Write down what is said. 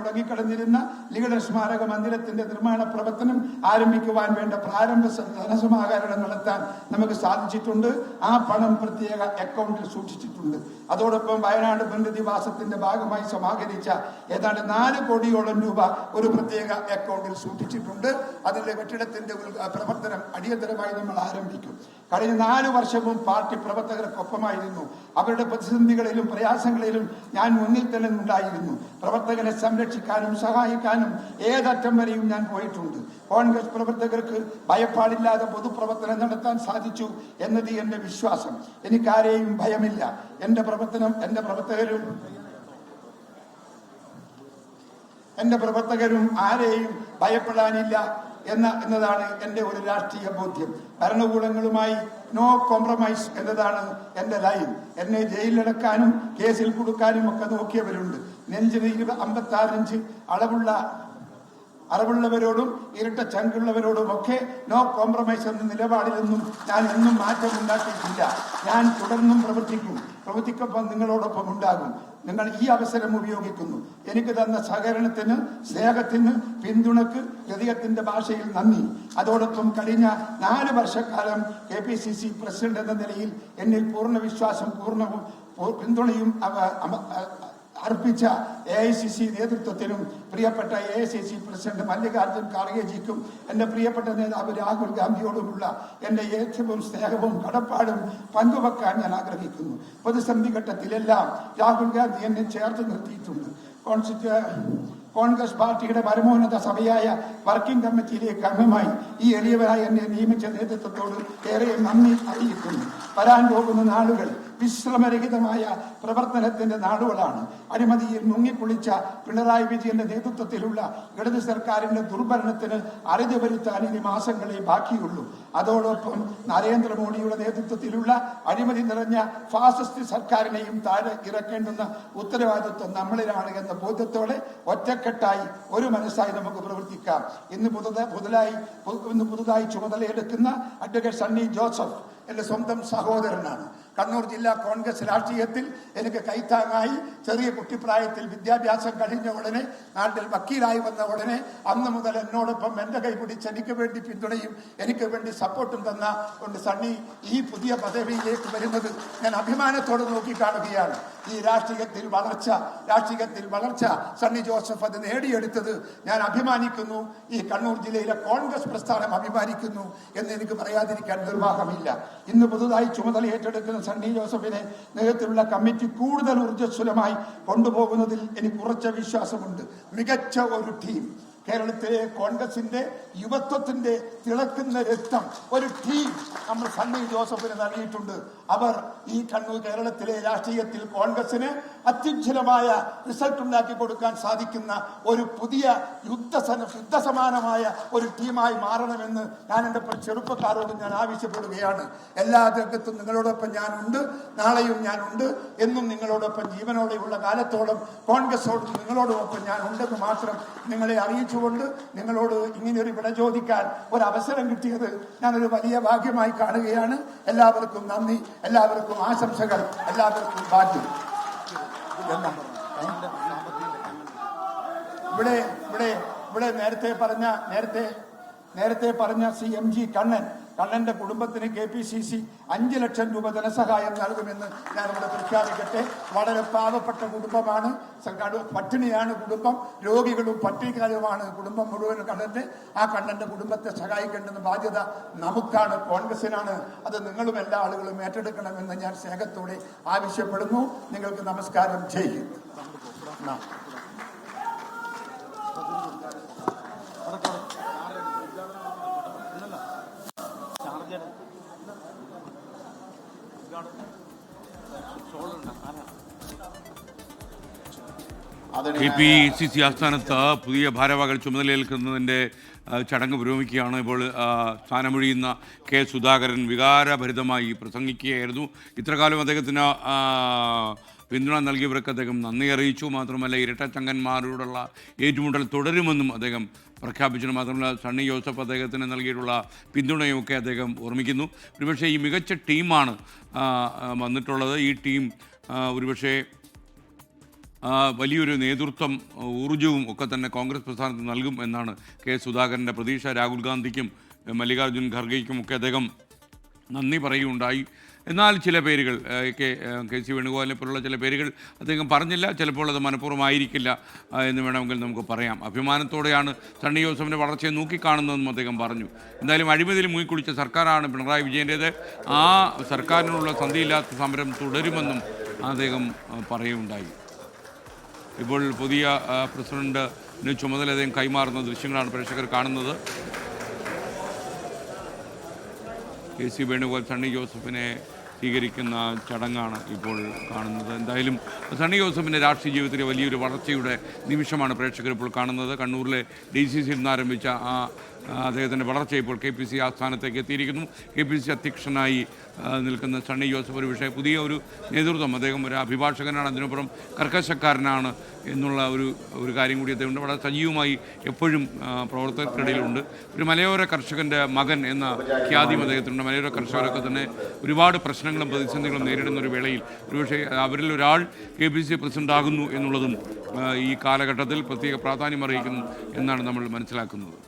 മുടങ്ങിക്കിടന്നിരുന്ന ലിഖിത സ്മാരക മന്ദിരത്തിന്റെ നിർമ്മാണ പ്രവർത്തനം ആരംഭിക്കുവാൻ വേണ്ട പ്രാരംഭ ധനസമാഹരണം നടത്താൻ നമുക്ക് സാധിച്ചിട്ടുണ്ട്. ആ പണം പ്രത്യേക അക്കൗണ്ടിൽ സൂക്ഷിച്ചിട്ടുണ്ട്. അതോടൊപ്പം വയനാട് പുനരധിവാസത്തിന്റെ ഭാഗമായി സമാഹരിച്ച ഏതാണ്ട് 4 കോടിയോളം രൂപ ഒരു പ്രത്യേക അക്കൗണ്ടിൽ സൂക്ഷിച്ചിട്ടുണ്ട്. അതിന്റെ കെട്ടിടത്തിന്റെ പ്രവർത്തനം അടിയന്തരമായി നമ്മൾ ആരംഭിക്കും. കഴിഞ്ഞ 4 വർഷവും പാർട്ടി പ്രവർത്തകർക്കൊപ്പമായിരുന്നു. അവരുടെ പ്രതിസന്ധികളിലും പ്രയാസങ്ങളിലും ഞാൻ മുന്നിൽ തന്നെ ഉണ്ടായിരുന്നു. പ്രവർത്തകരെ സംരക്ഷിക്കാനും സഹായിക്കാനും ഏതറ്റം വരെയും ഞാൻ പോയിട്ടുണ്ട്. കോൺഗ്രസ് പ്രവർത്തകർക്ക് ഭയപ്പാടില്ലാതെ പൊതുപ്രവർത്തനം നടത്താൻ സാധിച്ചു എന്നത് എന്റെ വിശ്വാസം. എനിക്കാരെയും ഭയമില്ല. എന്റെ പ്രവർത്തകരും ആരെയും ഭയപ്പെടാനില്ല എന്നതാണ് എൻ്റെ ഒരു രാഷ്ട്രീയ ബോധ്യം. ഭരണകൂടങ്ങളുമായി നോ കോംപ്രമൈസ് എന്നതാണ് എൻ്റെ ലൈൻ. എന്നെ ജയിലിലടക്കാനും കേസിൽ കൊടുക്കാനും ഒക്കെ നോക്കിയവരുണ്ട്. നെഞ്ചിന് 56 ഇഞ്ച് അറിവുള്ളവരോടും ഇരട്ട ചങ്കുള്ളവരോടും ഒക്കെ നോ കോംപ്രമൈസ് എന്ന നിലപാടിലൊന്നും ഞാൻ എന്നും മാറ്റം ഉണ്ടാക്കിയിട്ടില്ല. ഞാൻ തുടർന്നും പ്രവർത്തിക്കൊപ്പം നിങ്ങളോടൊപ്പം ഉണ്ടാകും. നിങ്ങൾ ഈ അവസരം ഉപയോഗിക്കുന്നു. എനിക്ക് തന്ന സഹകരണത്തിന്, സ്നേഹത്തിന്, പിന്തുണക്ക് ഹൃദയത്തിന്റെ ഭാഷയിൽ നന്ദി. അതോടൊപ്പം കഴിഞ്ഞ 4 വർഷക്കാലം KPCC പ്രസിഡന്റ് എന്ന നിലയിൽ എന്നിൽ പൂർണ്ണ വിശ്വാസം, പിന്തുണയും അർപ്പിച്ച AICC നേതൃത്വത്തിനും പ്രിയപ്പെട്ട AICC പ്രസിഡന്റ് മല്ലികാർജുൻ ഖാർഗെജിക്കും എൻ്റെ പ്രിയപ്പെട്ട നേതാവ് രാഹുൽ ഗാന്ധിയോടുമുള്ള എൻ്റെ ഏറ്റവും സ്നേഹവും കടപ്പാടും പങ്കുവെക്കാൻ ഞാൻ ആഗ്രഹിക്കുന്നു. പ്രതിസന്ധി ഘട്ടത്തിലെല്ലാം രാഹുൽ ഗാന്ധി എന്നെ ചേർത്ത് നിർത്തിയിട്ടുണ്ട്. കോൺഗ്രസ് പാർട്ടിയുടെ പരമോന്നത സഭയായ വർക്കിംഗ് കമ്മിറ്റിയിലേക്ക് അംഗമായി ഈ എളിയവരായി എന്നെ നിയമിച്ച നേതൃത്വത്തോട് ഏറെ നന്ദി അറിയിക്കുന്നു. വരാൻ പോകുന്ന നാളുകൾ വിശ്രമരഹിതമായ പ്രവർത്തനത്തിന്റെ നാടുകളാണ്. അഴിമതിയിൽ മുങ്ങിക്കുളിച്ച പിണറായി വിജയന്റെ നേതൃത്വത്തിലുള്ള ഇടത് സർക്കാരിന്റെ ദുർഭരണത്തിന് അറുതി വരുത്താൻ ഇനി മാസങ്ങളെ ബാക്കിയുള്ളൂ. അതോടൊപ്പം നരേന്ദ്രമോദിയുടെ നേതൃത്വത്തിലുള്ള അഴിമതി നിറഞ്ഞ ഫാസിസ്റ്റ് സർക്കാരിനെയും താഴെ ഇറക്കേണ്ടുന്ന ഉത്തരവാദിത്വം നമ്മളിലാണ് എന്ന ബോധ്യത്തോടെ ഒറ്റക്കെട്ടായി ഒരു മനസ്സായി നമുക്ക് പ്രവർത്തിക്കാം. ഇന്ന് പുതുതായി ചുമതലയെടുക്കുന്ന അഡ്വക്കേറ്റ് സണ്ണി ജോസഫ് എൻ്റെ സ്വന്തം സഹോദരനാണ്. കണ്ണൂർ ജില്ലാ കോൺഗ്രസ് രാഷ്ട്രീയത്തിൽ എനിക്ക് കൈത്താങ്ങായി ചെറിയ കുട്ടിപ്രായത്തിൽ വിദ്യാഭ്യാസം കഴിഞ്ഞ ഉടനെ നാട്ടിൽ വക്കീലായി വന്ന ഉടനെ അന്ന് മുതൽ എന്നോടൊപ്പം എൻ്റെ കൈ പിടിച്ച് എനിക്ക് വേണ്ടി പിന്തുണയും എനിക്ക് വേണ്ടി സപ്പോർട്ടും തന്ന കൊണ്ട് സണ്ണി ഈ പുതിയ പദവിയിലേക്ക് വരുന്നത് ഞാൻ അഭിമാനത്തോടെ നോക്കിക്കാണുകയാണ്. ഈ രാഷ്ട്രീയത്തിൽ വളർച്ച സണ്ണി ജോസഫ് അത് നേടിയെടുത്തത് ഞാൻ അഭിമാനിക്കുന്നു. ഈ കണ്ണൂർ ജില്ലയിലെ കോൺഗ്രസ് പ്രസ്ഥാനം അഭിമാനിക്കുന്നു എന്ന് എനിക്ക് പറയാതിരിക്കാൻ നിർവാഹമില്ല. ഇന്ന് പുതുതായി ചുമതല ഏറ്റെടുക്കുന്ന സണ്ണി ജോസഫിനെ നേതൃത്വത്തിലുള്ള കമ്മിറ്റി കൂടുതൽ ഊർജ്ജസ്വലമായി കൊണ്ടുപോകുന്നതിൽ എനിക്ക് ഉറച്ച വിശ്വാസമുണ്ട്. മികച്ച ഒരു ടീം, കേരളത്തിലെ കോൺഗ്രസിന്റെ യുവത്വത്തിന്റെ തിളക്കുന്ന രക്തം ഒരു ടീം നമ്മൾ സണ്ണി ജോസഫിന് നൽകിയിട്ടുണ്ട്. അവർ ഈ കേരളത്തിലെ രാഷ്ട്രീയത്തിൽ കോൺഗ്രസിന് അത്യുജ്വലമായ റിസൾട്ട് ഉണ്ടാക്കി കൊടുക്കാൻ സാധിക്കുന്ന ഒരു പുതിയ യുദ്ധസമാനമായ ഒരു ടീമായി മാറണമെന്ന് ഞാൻ എൻ്റെ ചെറുപ്പക്കാരോട് ഞാൻ ആവശ്യപ്പെടുകയാണ്. എല്ലാ രംഗത്തും നിങ്ങളോടൊപ്പം ഞാനുണ്ട്, നാളെയും ഞാനുണ്ട്, എന്നും നിങ്ങളോടൊപ്പം ജീവനോടെയുള്ള കാലത്തോളം കോൺഗ്രസോടും നിങ്ങളോടൊപ്പം ഞാൻ ഉണ്ടെന്ന് മാത്രം നിങ്ങളെ അറിയിച്ചുകൊണ്ട് നിങ്ങളോട് ഇങ്ങനെയൊരു വിട ചോദിക്കാൻ ഒരു അവസരം കിട്ടിയത് ഞാനൊരു വലിയ ഭാഗ്യമായി കാണുകയാണ്. എല്ലാവർക്കും നന്ദി, എല്ലാവർക്കും ആശംസകൾ, എല്ലാവർക്കും ഭാഗ്യം. ഇവിടെ നേരത്തെ പറഞ്ഞ CMG കണ്ണന്റെ കുടുംബത്തിന് KPCC 5 ലക്ഷം രൂപ ധനസഹായം നൽകുമെന്ന് ഞാനിവിടെ പ്രഖ്യാപിക്കട്ടെ. വളരെ പാവപ്പെട്ട കുടുംബമാണ്, പട്ടിണിയാണ് കുടുംബം, രോഗികളും പട്ടിണിക്കാരുമാണ് കുടുംബം മുഴുവൻ. കണ്ണന്റെ കുടുംബത്തെ സഹായിക്കേണ്ടുന്ന ബാധ്യത നമുക്കാണ്, കോൺഗ്രസിനാണ്. അത് നിങ്ങളും എല്ലാ ആളുകളും ഏറ്റെടുക്കണമെന്ന് ഞാൻ സ്നേഹത്തോടെ ആവശ്യപ്പെടുന്നു. നിങ്ങൾക്ക് നമസ്കാരം ചെയ്യും. KPCC ആസ്ഥാനത്ത് പുതിയ ഭാരവാഹികൾ ചുമതലയേൽക്കുന്നതിൻ്റെ ചടങ്ങ് പുരോഗമിക്കുകയാണ്. ഇപ്പോൾ സ്ഥാനമൊഴിയുന്ന K. സുധാകരൻ വികാരഭരിതമായി പ്രസംഗിക്കുകയായിരുന്നു. ഇത്രകാലം അദ്ദേഹത്തിന് പിന്തുണ നൽകിയവർക്ക് അദ്ദേഹം നന്ദി അറിയിച്ചു. മാത്രമല്ല ഇരട്ടച്ചങ്കന്മാരോടുള്ള ഏറ്റുമുട്ടൽ തുടരുമെന്നും അദ്ദേഹം പ്രഖ്യാപിച്ചു. മാത്രമല്ല സണ്ണി ജോസഫ് അദ്ദേഹത്തിന് നൽകിയിട്ടുള്ള പിന്തുണയുമൊക്കെ അദ്ദേഹം ഓർമ്മിക്കുന്നു. ഒരുപക്ഷെ ഈ മികച്ച ടീമാണ് വന്നിട്ടുള്ളത്. ഈ ടീം ഒരുപക്ഷെ വലിയൊരു നേതൃത്വം ഊർജ്ജവും ഒക്കെ തന്നെ കോൺഗ്രസ് പ്രസ്ഥാനത്തിന് നൽകും എന്നാണ് കെ സുധാകരൻ്റെ പ്രതീക്ഷ. രാഹുൽ ഗാന്ധിക്കും മല്ലികാർജ്ജുൻ ഖർഗെയ്ക്കും ഒക്കെ അദ്ദേഹം നന്ദി പറയുകയുണ്ടായി. എന്നാൽ ചില പേരുകൾ കെ സി വേണുഗോപാലിനെ പോലുള്ള ചില പേരുകൾ അദ്ദേഹം പറഞ്ഞില്ല. ചിലപ്പോൾ അത് മനഃപൂർവ്വമായിരിക്കില്ല എന്ന് വേണമെങ്കിൽ നമുക്ക് പറയാം. അഭിമാനത്തോടെയാണ് സണ്ണി ജോസഫിൻ്റെ വളർച്ചയെ നോക്കിക്കാണുന്നതെന്നും അദ്ദേഹം പറഞ്ഞു. എന്തായാലും അഴിമതിയിൽ മുങ്ങിക്കുളിച്ച സർക്കാരാണ് പിണറായി വിജയൻ്റേത്. ആ സർക്കാരിനുള്ള സന്ധിയില്ലാത്ത സമരം തുടരുമെന്നും അദ്ദേഹം പറയുകയുണ്ടായി. ഇപ്പോൾ പുതിയ പ്രസിഡന്റിന് ചുമതല അദ്ദേഹം കൈമാറുന്ന ദൃശ്യങ്ങളാണ് പ്രേക്ഷകർ കാണുന്നത്. കെ സി വേണുഗോപാൽ സണ്ണി ജോസഫിനെ സ്വീകരിക്കുന്ന ചടങ്ങാണ് ഇപ്പോൾ കാണുന്നത്. എന്തായാലും സണ്ണി ജോസഫിൻ്റെ രാഷ്ട്രീയ ജീവിതത്തിലെ വലിയൊരു വളർച്ചയുടെ നിമിഷമാണ് പ്രേക്ഷകർ ഇപ്പോൾ കാണുന്നത്. കണ്ണൂരിലെ DCC നിന്ന് ആരംഭിച്ച അദ്ദേഹത്തിൻ്റെ വളർച്ച ഇപ്പോൾ KPCC ആസ്ഥാനത്തേക്ക് എത്തിയിരിക്കുന്നു. KPCC അധ്യക്ഷനായി നിൽക്കുന്ന സണ്ണി ജോസഫ് ഒരു പുതിയ ഒരു നേതൃത്വം. അദ്ദേഹം ഒരു അഭിഭാഷകനാണ്, അതിനപ്പുറം കർക്കശക്കാരനാണ് എന്നുള്ള ഒരു കാര്യം കൂടി അദ്ദേഹമുണ്ട്. വളരെ സജീവമായി എപ്പോഴും പ്രവർത്തകർക്കിടയിലുണ്ട്. ഒരു മലയോര കർഷകൻ്റെ മകൻ എന്ന ഖ്യാതിയും അദ്ദേഹത്തിനുണ്ട്. മലയോര കർഷകരൊക്കെ തന്നെ ഒരുപാട് പ്രശ്നങ്ങളും പ്രതിസന്ധികളും നേരിടുന്ന ഒരു വേളയിൽ ഒരുപക്ഷെ അവരിൽ ഒരാൾ KPCC പ്രസിഡന്റ് ആകുന്നു എന്നുള്ളതും ഈ കാലഘട്ടത്തിൽ പ്രത്യേക പ്രാധാന്യം അറിയിക്കുന്നു എന്നാണ് നമ്മൾ മനസ്സിലാക്കുന്നത്.